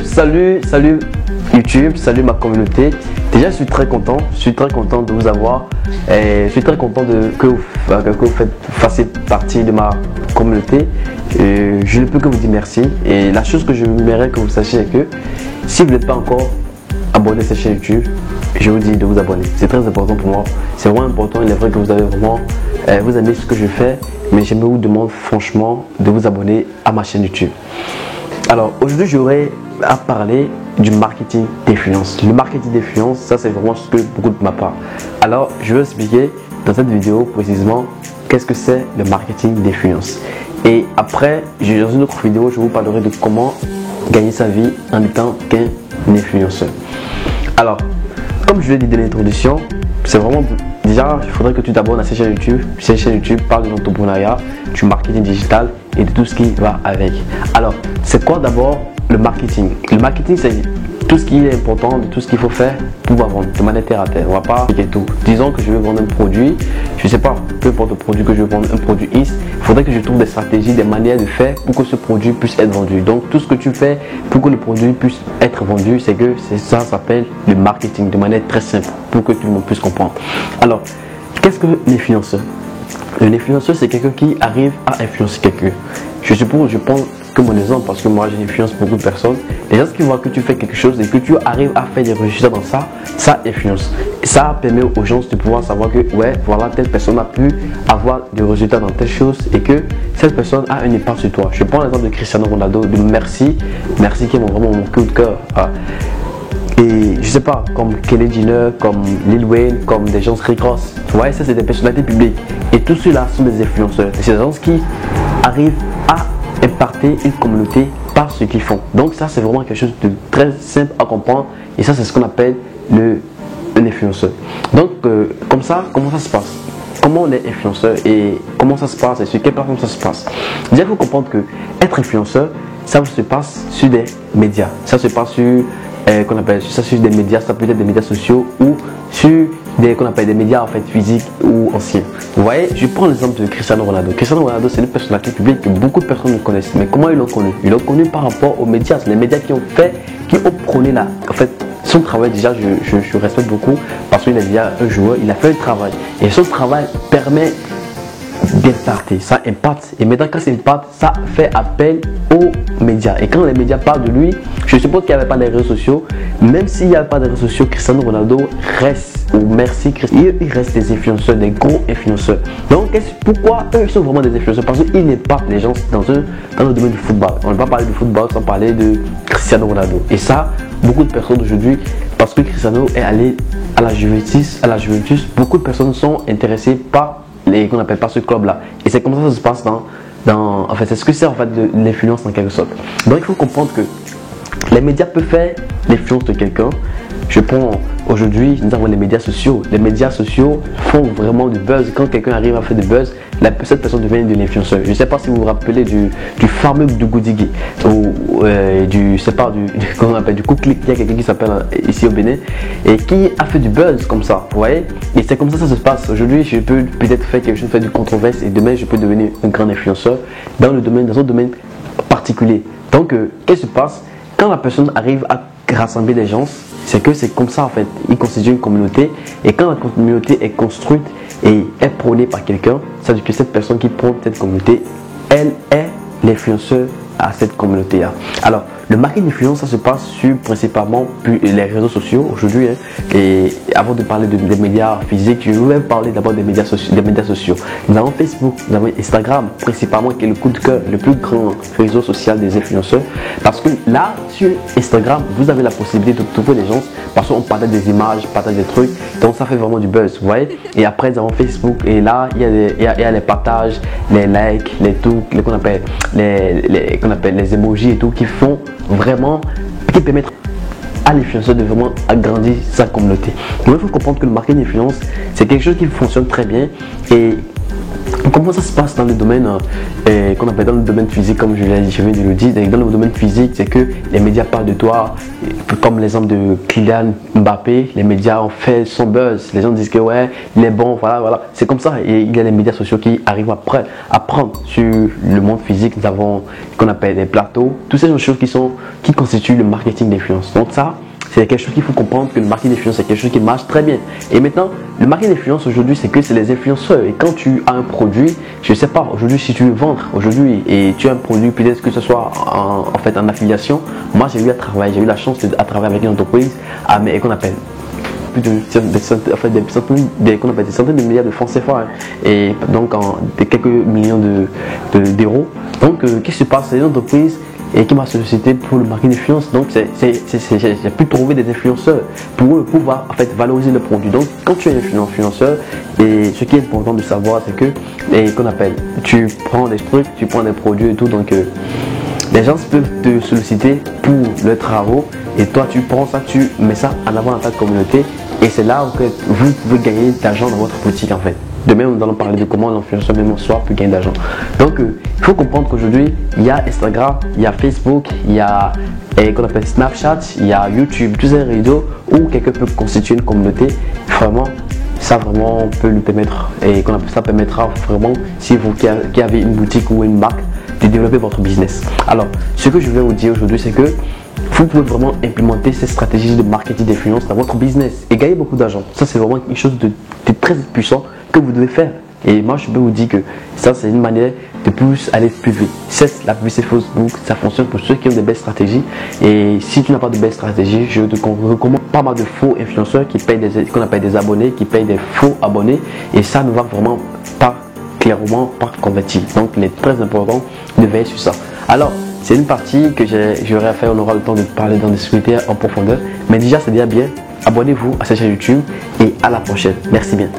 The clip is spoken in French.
Salut YouTube, salut ma communauté. Déjà, je suis très content de vous avoir. Je suis très content que vous fassiez partie de ma communauté. Je ne peux que vous dire merci. Et la chose que je voudrais que vous sachiez est que si vous n'êtes pas encore abonné à cette chaîne YouTube, je vous dis de vous abonner. C'est très important pour moi. C'est vraiment important. Il est vrai que vous avez vraiment vous aimez ce que je fais, mais je vous demande franchement de vous abonner à ma chaîne YouTube. Alors aujourd'hui, j'aurai à parler du marketing d'influence. Le marketing d'influence, ça c'est vraiment ce que beaucoup de ma part. Alors je vais expliquer dans cette vidéo précisément qu'est-ce que c'est le marketing d'influence. Et après, dans une autre vidéo, je vous parlerai de comment gagner sa vie en étant qu'un influenceur. Alors, comme je l'ai dit dans l'introduction, c'est vraiment déjà, il faudrait que tu t'abonnes à cette chaîne YouTube. Cette chaîne YouTube parle de l'entrepreneuriat, du marketing digital et de tout ce qui va avec. Alors, c'est quoi d'abord le marketing? Le marketing, c'est tout ce qui est important, de tout ce qu'il faut faire pour vendre de manière terre à terre. On va pas expliquer tout. Disons que je veux vendre un produit, je sais pas, peu importe le produit que je veux vendre, un produit X, il faudrait que je trouve des stratégies, des manières de faire pour que ce produit puisse être vendu. Donc tout ce que tu fais pour que le produit puisse être vendu, c'est que ça s'appelle le marketing de manière très simple pour que tout le monde puisse comprendre. Alors, qu'est-ce que l'influenceur? L'influenceur, c'est quelqu'un qui arrive à influencer quelqu'un. Je pense que mon exemple, parce que moi j'influence beaucoup de personnes, les gens qui voient que tu fais quelque chose et que tu arrives à faire des résultats dans ça, ça influence. Et ça permet aux gens de pouvoir savoir que ouais, voilà, telle personne a pu avoir des résultats dans telle chose et que cette personne a un impact sur toi. Je prends l'exemple de Cristiano Ronaldo, de Merci qui est vraiment mon coup de cœur. Et je sais pas, comme Kylie Jenner, comme Lil Wayne, comme des gens Rick Ross. Vous voyez, ça c'est des personnalités publiques. Et tous ceux-là sont des influenceurs. C'est des gens qui arrivent à impacter une communauté par ce qu'ils font. Donc ça c'est vraiment quelque chose de très simple à comprendre. Et ça c'est ce qu'on appelle un influenceur. Donc comme ça, comment ça se passe? Comment on est influenceur et comment ça se passe et sur quelle plateforme ça se passe? Déjà il faut comprendre que être influenceur, ça se passe sur des médias. Ça se passe sur qu'on appelle ça sur des médias, ça peut être des médias sociaux ou sur des qu'on appelle des médias en fait physiques ou anciens. Vous voyez, je prends l'exemple de Cristiano Ronaldo. Cristiano Ronaldo, c'est une personnalité publique que beaucoup de personnes connaissent. Mais comment ils l'ont connu? Ils l'ont connu par rapport aux médias. C'est les médias qui ont prôné en fait son travail. Déjà, je respecte beaucoup parce qu'il est déjà un joueur. Il a fait le travail et son travail permet d'impacter, ça impacte. Et maintenant quand ça impacte, ça fait appel aux médias. Et quand les médias parlent de lui, je suppose qu'il n'y avait pas de réseaux sociaux. Même s'il n'y avait pas de réseaux sociaux, Cristiano Ronaldo reste, ou merci Cristiano, il reste des influenceurs, des gros influenceurs. Donc pourquoi eux sont vraiment des influenceurs? Parce qu'ils impactent les gens dans le domaine du football. On ne va pas parler du football sans parler de Cristiano Ronaldo. Et ça, beaucoup de personnes aujourd'hui, parce que Cristiano est allé à la Juventus, beaucoup de personnes sont intéressées par qu'on appelle pas ce club là, et c'est comme ça que ça se passe en fait c'est ce que c'est en fait de l'influence en quelque sorte. Donc il faut comprendre que les médias peuvent faire l'influence de quelqu'un. Je prends aujourd'hui, nous avons les médias sociaux. Les médias sociaux font vraiment du buzz. Quand quelqu'un arrive à faire du buzz, cette personne devient de l'influenceur. Je ne sais pas si vous vous rappelez du fameux Goudigi ou comment on appelle, du coup clic. Il y a quelqu'un qui s'appelle ici au Bénin et qui a fait du buzz comme ça. Vous voyez? Et c'est comme ça que ça se passe. Aujourd'hui, je peux peut-être faire quelque chose, faire du controverse et demain, je peux devenir un grand influenceur dans un domaine particulier. Donc, qu'est-ce qui se passe? Quand la personne arrive à rassembler des gens, c'est que c'est comme ça en fait, il constitue une communauté et quand la communauté est construite et est prônée par quelqu'un, ça veut dire que cette personne qui prône cette communauté, elle est l'influenceur à cette communauté là. Alors le marketing d'influence, ça se passe sur principalement les réseaux sociaux aujourd'hui et avant de parler des médias physiques, je vais parler d'abord des médias sociaux. Nous avons Facebook, nous avons Instagram principalement qui est le coup de cœur, le plus grand réseau social des influenceurs parce que là sur Instagram vous avez la possibilité de trouver des gens parce qu'on partage des images, partage des trucs, donc ça fait vraiment du buzz, vous voyez. Et après nous avons Facebook et là il y a les partages, les likes, les trucs, qu'on appelle les emojis et tout qui font vraiment, qui permettent à l'influenceur de vraiment agrandir sa communauté. Donc il faut comprendre que le marketing d'influence c'est quelque chose qui fonctionne très bien et Comment ça se passe dans le domaine qu'on appelle dans le domaine physique, comme je viens de le dire. Dans le domaine physique, c'est que les médias parlent de toi, comme l'exemple de Kylian Mbappé. Les médias ont fait son buzz. Les gens disent que ouais, il est bon, voilà. C'est comme ça. Et il y a les médias sociaux qui arrivent après à prendre sur le monde physique. Nous avons ce qu'on appelle des plateaux. Toutes ces choses qui constituent le marketing d'influence. Donc ça, c'est quelque chose qu'il faut comprendre, que le marketing d'influence, c'est quelque chose qui marche très bien. Et maintenant, le marketing d'influence aujourd'hui, c'est que c'est les influenceurs. Et quand tu as un produit, je ne sais pas, aujourd'hui, si tu veux vendre aujourd'hui et tu as un produit, peut-être que ce soit en fait en affiliation. Moi, j'ai eu la chance de travailler avec une entreprise qu'on appelle plus de des centaines de milliards de francs CFA, hein, et donc quelques millions d'euros. Donc, qu'est-ce qui se passe? C'est une entreprise et qui m'a sollicité pour le marketing d'influence. Donc j'ai pu trouver des influenceurs pour pouvoir en fait valoriser le produit. Donc quand tu es influenceur, et ce qui est important de savoir, c'est que qu'on appelle, tu prends des trucs, tu prends des produits et tout, donc les gens peuvent te solliciter pour leurs travaux et toi tu prends ça, tu mets ça en avant dans ta communauté et c'est là que vous pouvez gagner de l'argent dans votre boutique en fait. Demain, nous allons parler de comment l'influenceur même au soir peut gagner de l'argent. Donc, il faut comprendre qu'aujourd'hui, il y a Instagram, il y a Facebook, il y a qu'on appelle Snapchat, il y a YouTube, tous ces réseaux où quelqu'un peut constituer une communauté. Vraiment, ça vraiment peut lui permettre, et ça permettra vraiment, si vous qui avez une boutique ou une marque, de développer votre business. Alors, ce que je vais vous dire aujourd'hui, c'est que vous pouvez vraiment implémenter ces stratégies de marketing d'influence dans votre business et gagner beaucoup d'argent. Ça, c'est vraiment quelque chose de très puissant que vous devez faire. Et moi, je peux vous dire que ça, c'est une manière de plus aller plus vite. C'est la publicité Facebook, ça fonctionne pour ceux qui ont des belles stratégies. Et si tu n'as pas de belles stratégies, je te recommande pas mal de faux influenceurs qui payent qu'on appelle des abonnés, qui payent des faux abonnés. Et ça ne va vraiment pas clairement pas convertir. Donc, il est très important de veiller sur ça. Alors, c'est une partie que j'aurai à faire. On aura le temps de parler, d'en discuter en profondeur. Mais déjà, c'est déjà bien. Abonnez-vous à cette chaîne YouTube et à la prochaine. Merci bien.